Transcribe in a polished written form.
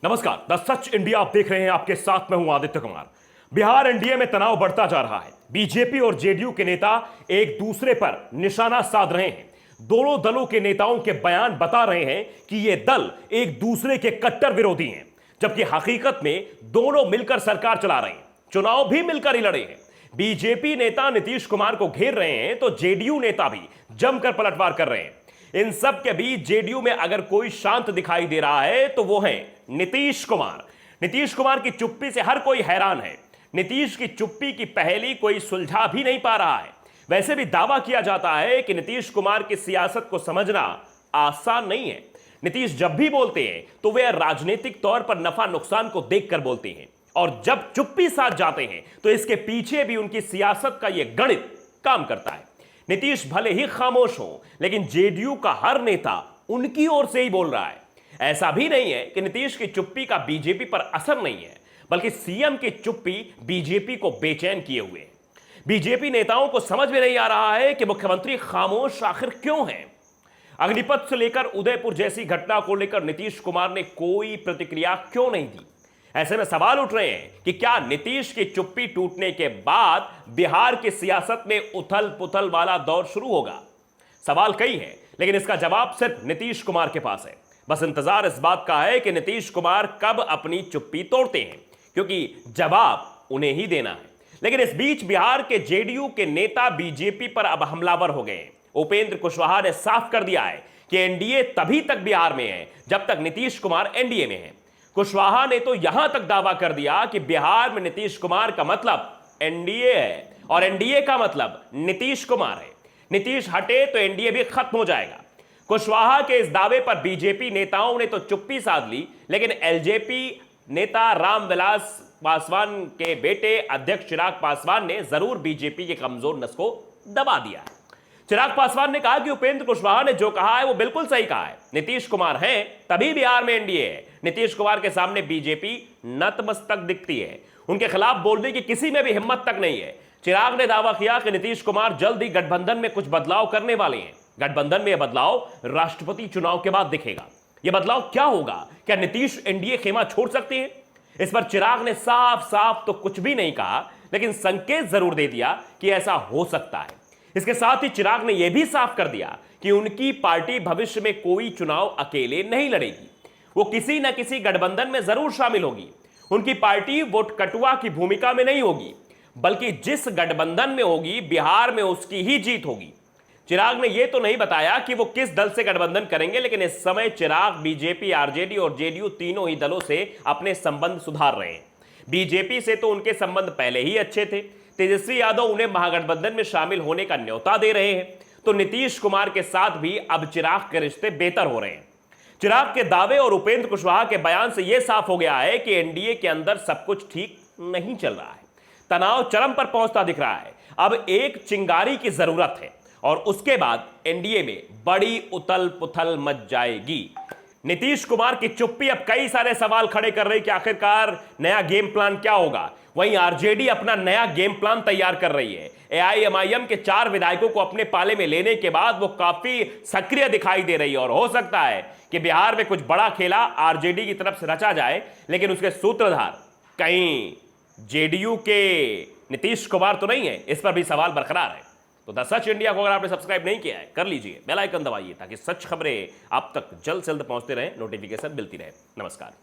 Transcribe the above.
नमस्कार, the such India आप देख रहे हैं। आपके साथ मैं हूं आदित्य कुमार। बिहार एनडीए में तनाव बढ़ता जा रहा है। बीजेपी और जेडीयू के नेता एक दूसरे पर निशाना साध रहे हैं। दोनों दलों के नेताओं के बयान बता रहे हैं कि ये दल एक दूसरे के कट्टर विरोधी हैं, जबकि हकीकत में दोनों मिलकर सरकार चला रहे हैं, चुनाव भी मिलकर ही लड़े हैं। बीजेपी नेता नीतीश कुमार को घेर रहे हैं तो जेडीयू नेता भी जमकर पलटवार कर रहे हैं। इन सब के बीच जेडीयू में अगर कोई शांत दिखाई दे रहा है तो वो है नीतीश कुमार। नीतीश कुमार की चुप्पी से हर कोई हैरान है। नीतीश की चुप्पी की पहेली कोई सुलझा भी नहीं पा रहा है। वैसे भी दावा किया जाता है कि नीतीश कुमार की सियासत को समझना आसान नहीं है। नीतीश जब भी बोलते हैं तो वे राजनीतिक तौर पर नफा नुकसान को देखकर बोलते हैं, और जब चुप्पी साध जाते हैं तो इसके पीछे भी उनकी सियासत का यह गणित काम करता है। नीतीश भले ही खामोश हो, लेकिन जेडीयू का हर नेता उनकी ओर से ही बोल रहा है। ऐसा भी नहीं है कि नीतीश की चुप्पी का बीजेपी पर असर नहीं है, बल्कि सीएम की चुप्पी बीजेपी को बेचैन किए हुए है। बीजेपी नेताओं को समझ में नहीं आ रहा है कि मुख्यमंत्री खामोश आखिर क्यों हैं। अग्निपथ से लेकर उदयपुर जैसी घटना को लेकर नीतीश कुमार ने कोई प्रतिक्रिया क्यों नहीं दी। ऐसे में सवाल उठ रहे हैं कि क्या नीतीश की चुप्पी टूटने के बाद बिहार की सियासत में उथल पुथल वाला दौर शुरू होगा। सवाल कई हैं, लेकिन इसका जवाब सिर्फ नीतीश कुमार के पास है। बस इंतजार इस बात का है कि नीतीश कुमार कब अपनी चुप्पी तोड़ते हैं, क्योंकि जवाब उन्हें ही देना है। लेकिन इस बीच बिहार के जेडीयू के नेता बीजेपी पर अब हमलावर हो गए। उपेंद्र कुशवाहा ने साफ कर दिया है कि एनडीए तभी तक बिहार में है जब तक नीतीश कुमार एनडीए में है। कुशवाहा ने तो यहां तक दावा कर दिया कि बिहार में नीतीश कुमार का मतलब एनडीए है और एनडीए का मतलब नीतीश कुमार है। नीतीश हटे तो एनडीए भी खत्म हो जाएगा। कुशवाहा के इस दावे पर बीजेपी नेताओं ने तो चुप्पी साध ली, लेकिन एलजेपी नेता रामविलास पासवान के बेटे अध्यक्ष चिराग पासवान ने जरूर बीजेपी के कमजोर नस को दबा दिया। चिराग पासवान ने कहा कि उपेंद्र कुशवाहा ने जो कहा है वो बिल्कुल सही कहा है। नीतीश कुमार हैं तभी बिहार में एनडीए है। नीतीश कुमार के सामने बीजेपी नतमस्तक दिखती है। उनके खिलाफ बोलने की किसी में भी हिम्मत तक नहीं है। चिराग ने दावा किया कि नीतीश कुमार जल्द ही गठबंधन में कुछ बदलाव करने वाले हैं। गठबंधन में यह बदलाव राष्ट्रपति चुनाव के बाद दिखेगा। यह बदलाव क्या होगा? क्या नीतीश एनडीए खेमा छोड़ सकते हैं? इस पर चिराग ने साफ साफ तो कुछ भी नहीं कहा, लेकिन संकेत जरूर दे दिया कि ऐसा हो सकता है। इसके साथ ही चिराग ने यह भी साफ कर दिया कि उनकी पार्टी भविष्य में कोई चुनाव अकेले नहीं लड़ेगी। वो किसी न किसी गठबंधन में जरूर शामिल होगी। उनकी पार्टी वोट कटुआ की भूमिका में नहीं होगी, बल्कि जिस गठबंधन में होगी बिहार में उसकी ही जीत होगी। चिराग ने यह तो नहीं बताया कि वो किस दल से गठबंधन करेंगे, लेकिन इस समय चिराग बीजेपी, आरजेडी और जेडीयू तीनों ही दलों से अपने संबंध सुधार रहे हैं। बीजेपी से तो उनके संबंध पहले ही अच्छे थे। तेजस्वी यादव उन्हें महागठबंधन में शामिल होने का न्योता दे रहे हैं, तो नीतीश कुमार के साथ भी अब चिराग के रिश्ते बेहतर हो रहे हैं। चिराग के दावे और उपेंद्र कुशवाहा के बयान से यह साफ हो गया है कि एनडीए के अंदर सब कुछ ठीक नहीं चल रहा है। तनाव चरम पर पहुंचता दिख रहा है। अब एक चिंगारी की जरूरत है और उसके बाद एनडीए में बड़ी उथल पुथल मच जाएगी। नीतीश कुमार की चुप्पी अब कई सारे सवाल खड़े कर रही कि आखिरकार नया गेम प्लान क्या होगा। वहीं आरजेडी अपना नया गेम प्लान तैयार कर रही है। एआईएमआईएम के 4 विधायकों को अपने पाले में लेने के बाद वो काफी सक्रिय दिखाई दे रही है, और हो सकता है कि बिहार में कुछ बड़ा खेला आरजेडी की तरफ से रचा जाए, लेकिन उसके सूत्रधार कहीं जेडीयू के नीतीश कुमार तो नहीं है। इस पर भी सवाल बरकरार है। तो द सच इंडिया को अगर आपने सब्सक्राइब नहीं किया है, कर लीजिए, बेल आइकन दबाइए ताकि सच खबरें आप तक जल्द से जल्द पहुंचते रहे, नोटिफिकेशन मिलती रहे। नमस्कार।